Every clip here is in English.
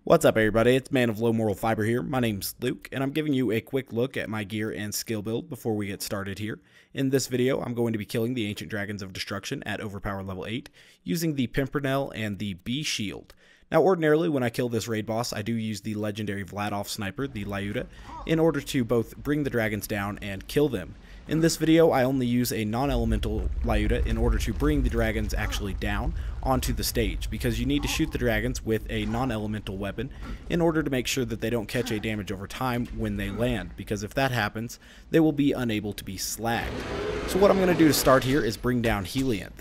What's up, everybody? It's Man of Low Moral Fiber here. My name's Luke, and I'm giving you a quick look at my gear and skill build before we get started here. In this video, I'm going to be killing the Ancient Dragons of Destruction at Overpower level 8 using the Pimpernel and the B Shield. Now, ordinarily, when I kill this raid boss, I do use the legendary Vladov sniper, the Lyuda, in order to both bring the dragons down and kill them. In this video, I only use a non-elemental Lyuda in order to bring the dragons actually down onto the stage, because you need to shoot the dragons with a non-elemental weapon in order to make sure that they don't catch a damage over time when they land, because if that happens, they will be unable to be slagged. So what I'm going to do to start here is bring down Helianth.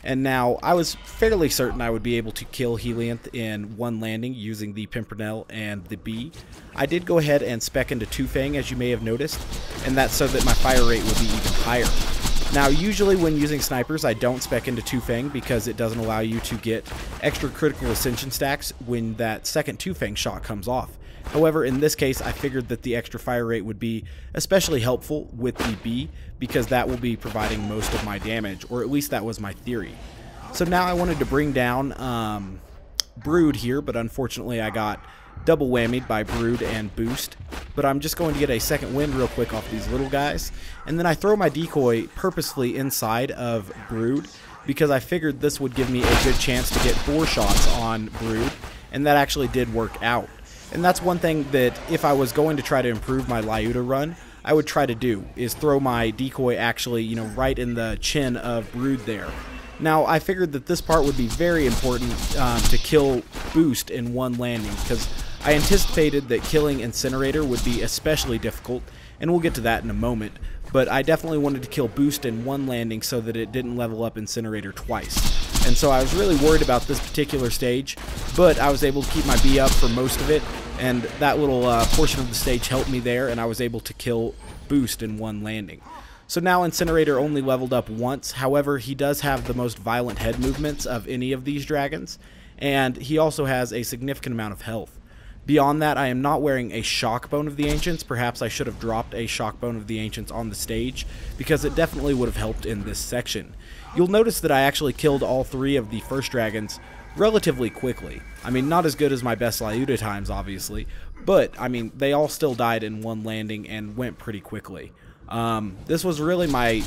And now, I was fairly certain I would be able to kill Helianth in one landing using the Pimpernel and the B. I did go ahead and spec into Two Fang, as you may have noticed, and that's so that my fire rate will be even higher. Now, usually when using snipers, I don't spec into Two Fang because it doesn't allow you to get extra critical ascension stacks when that second Two Fang shot comes off. However, in this case, I figured that the extra fire rate would be especially helpful with the B because that will be providing most of my damage, or at least that was my theory. So now I wanted to bring down Brood here, but unfortunately I got double whammied by Brood and Boost. But I'm just going to get a second wind real quick off these little guys, and then I throw my decoy purposefully inside of Brood because I figured this would give me a good chance to get 4 shots on Brood, and that actually did work out. And that's one thing that if I was going to try to improve my Lyuda run, I would try to do, is throw my decoy actually, right in the chin of Brood there. Now, I figured that this part would be very important to kill Boost in one landing, because I anticipated that killing Incinerator would be especially difficult, and we'll get to that in a moment. But I definitely wanted to kill Boost in one landing so that it didn't level up Incinerator twice. And so I was really worried about this particular stage, but I was able to keep my B up for most of it, and that little portion of the stage helped me there, and I was able to kill Boost in one landing. So now Incinerator only leveled up once, however he does have the most violent head movements of any of these dragons, and he also has a significant amount of health. Beyond that, I am not wearing a Shockbone of the Ancients. Perhaps I should have dropped a Shockbone of the Ancients on the stage, because it definitely would have helped in this section. You'll notice that I actually killed all 3 of the first dragons relatively quickly. I mean, not as good as my best Lyuda times, obviously, but, I mean, they all still died in one landing and went pretty quickly. This was really my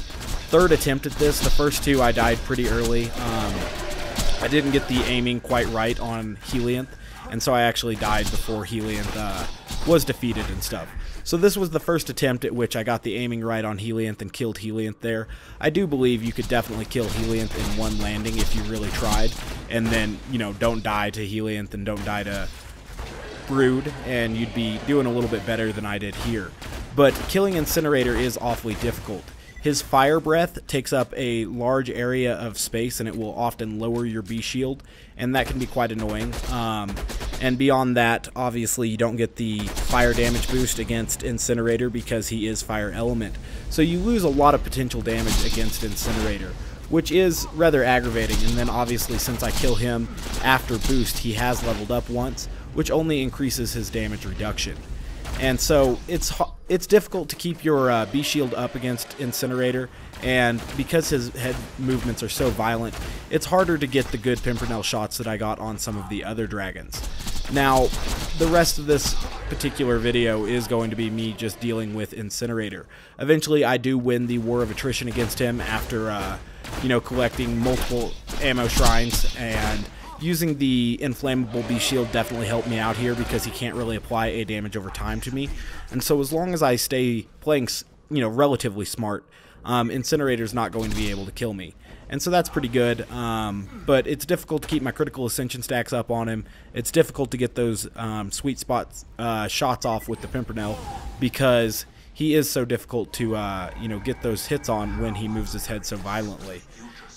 3rd attempt at this. The first 2 I died pretty early. I didn't get the aiming quite right on Helianth, and so I actually died before Helianth was defeated and stuff. So this was the first attempt at which I got the aiming right on Helianth and killed Helianth there. I do believe you could definitely kill Helianth in one landing if you really tried, and then, don't die to Helianth and don't die to Brood, and you'd be doing a little bit better than I did here. But killing Incinerator is awfully difficult. His fire breath takes up a large area of space, and it will often lower your B shield, and that can be quite annoying. And beyond that, obviously you don't get the fire damage boost against Incinerator because he is fire element. So you lose a lot of potential damage against Incinerator, which is rather aggravating. And then obviously, since I kill him after boost, he has leveled up once, which only increases his damage reduction. And so it's difficult to keep your B shield up against Incinerator, and because his head movements are so violent, it's harder to get the good Pimpernel shots that I got on some of the other dragons. Now, the rest of this particular video is going to be me just dealing with Incinerator. Eventually, I do win the War of Attrition against him after, collecting multiple ammo shrines, and using the inflammable B shield definitely helped me out here because he can't really apply a damage over time to me. And so as long as I stay playing, relatively smart, Incinerator's not going to be able to kill me. And so that's pretty good, but it's difficult to keep my critical ascension stacks up on him. It's difficult to get those sweet spots shots off with the Pimpernel because he is so difficult to get those hits on when he moves his head so violently.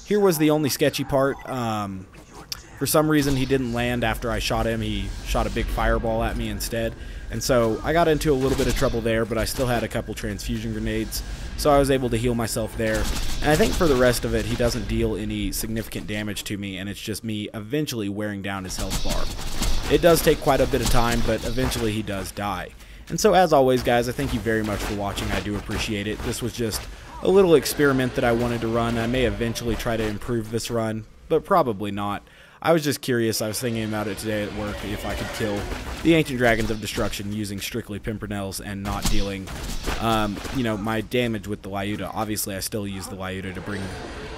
Here was the only sketchy part. For some reason, he didn't land after I shot him. He shot a big fireball at me instead. And so I got into a little bit of trouble there, but I still had a couple transfusion grenades, so I was able to heal myself there. And I think for the rest of it, he doesn't deal any significant damage to me, and it's just me eventually wearing down his health bar. It does take quite a bit of time, but eventually he does die. And so as always, guys, I thank you very much for watching. I do appreciate it. This was just a little experiment that I wanted to run. I may eventually try to improve this run, but probably not. I was just curious. I was thinking about it today at work, if I could kill the Ancient Dragons of Destruction using strictly Pimpernels and not dealing, you know, my damage with the Lyuda. Obviously, I still use the Lyuda to bring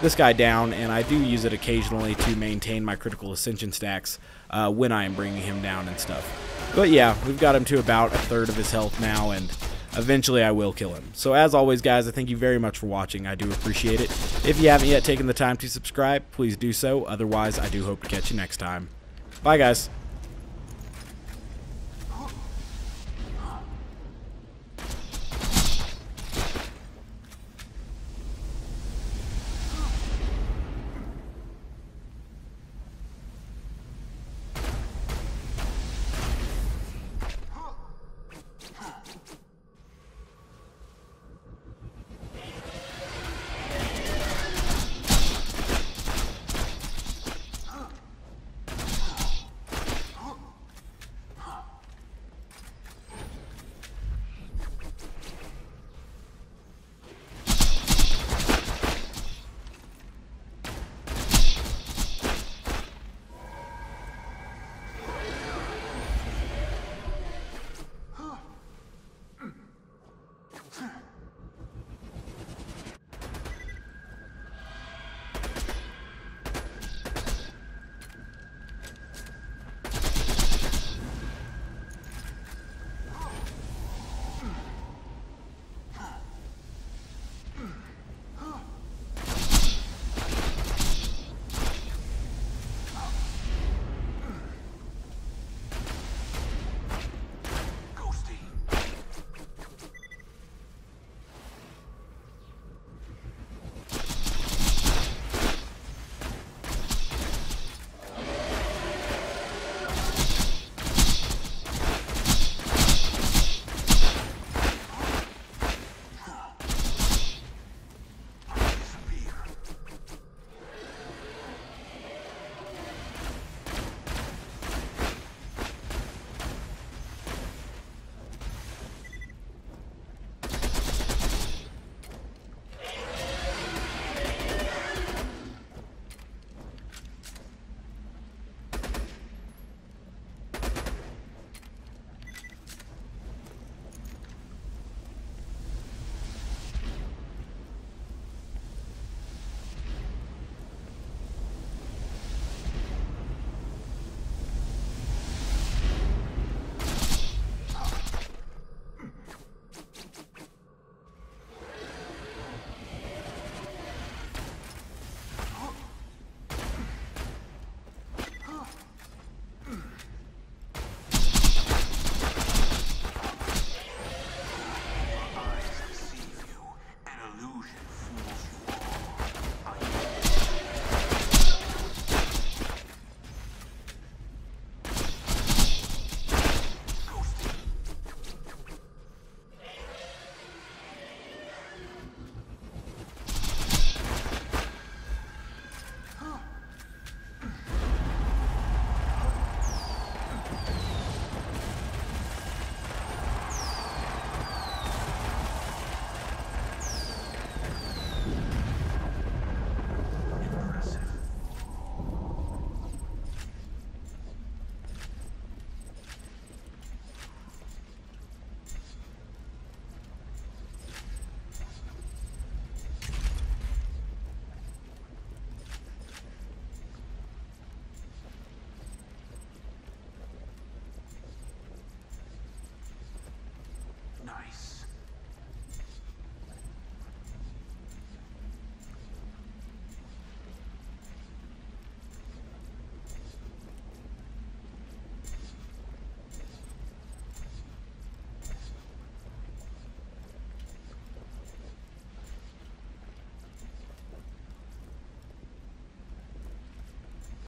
this guy down, and I do use it occasionally to maintain my critical ascension stacks when I am bringing him down and stuff. But yeah, we've got him to about 1/3 of his health now, and eventually I will kill him. So as always, guys, I thank you very much for watching. I do appreciate it. If you haven't yet taken the time to subscribe, please do so. Otherwise, I do hope to catch you next time. Bye, guys.